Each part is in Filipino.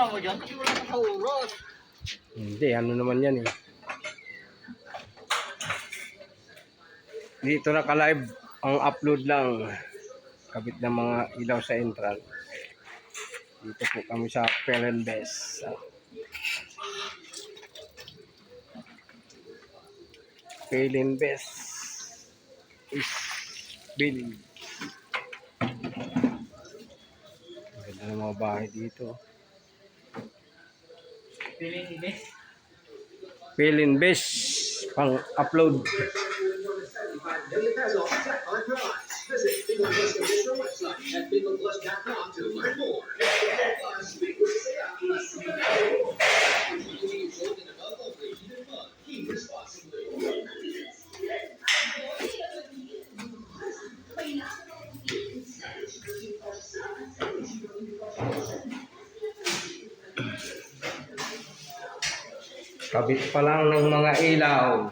ginawa mo dyan? Kasi wala ka sa uros. Hindi, ano naman yan eh. Dito naka-live ang upload lang. Kabit ng mga ilaw sa entrance. Dito po kami sa Perenbes. Perenbes is building. Ganda ng mga bahay dito. Perenbes pang upload. Visit Bingo Plus official website at bingoplus.com to learn more. Plus, Bingo Saya. Keep responsibly. Kabit pa lang ng mga ilaw.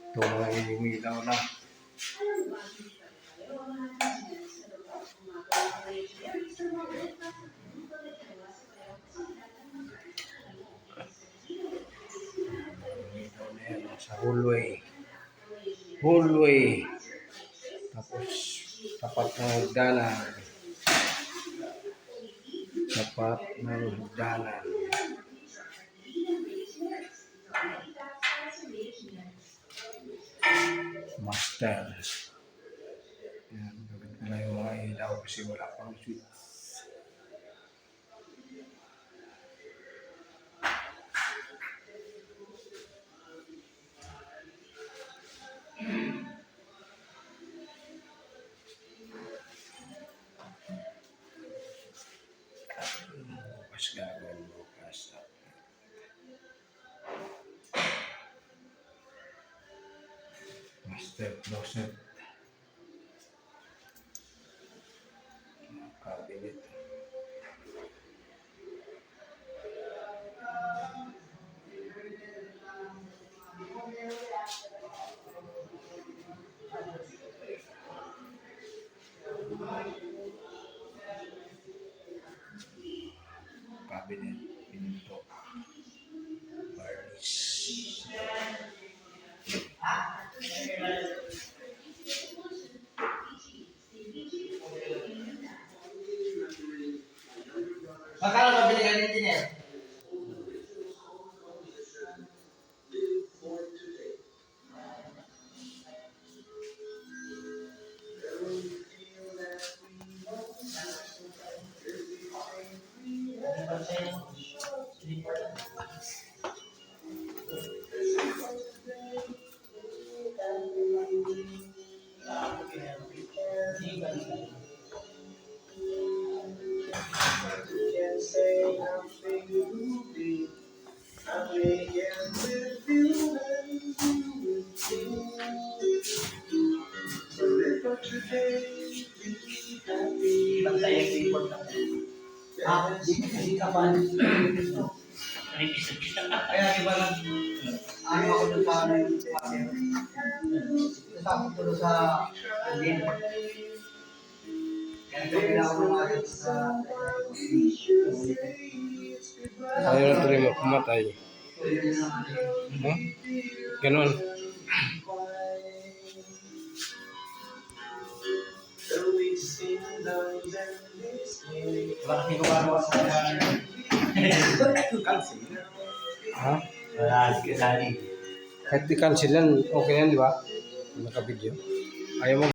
Ito mga ilaw na. Sa hallway. Tapos tapat ng hagdanan. Master. Yan, gawin ko na yung mga ilaw kasi wala pang switch. Bukas. Master closet. Cabinet. Cabinet, pinto, varnish. Magkano ka binigyan ng engineer? Hindi ka pa. Kaya di ba ano ako doon sa tapos ko sa din. Kaya kailangan ako naman sa Ayaw na tuloy mo, pumatay. Huh? Ganon. bakit ko ba sa cancel? Ha? Wala, sige, Kahit di-cancel yan, okay yan, di ba? Naka-video. Ayaw mo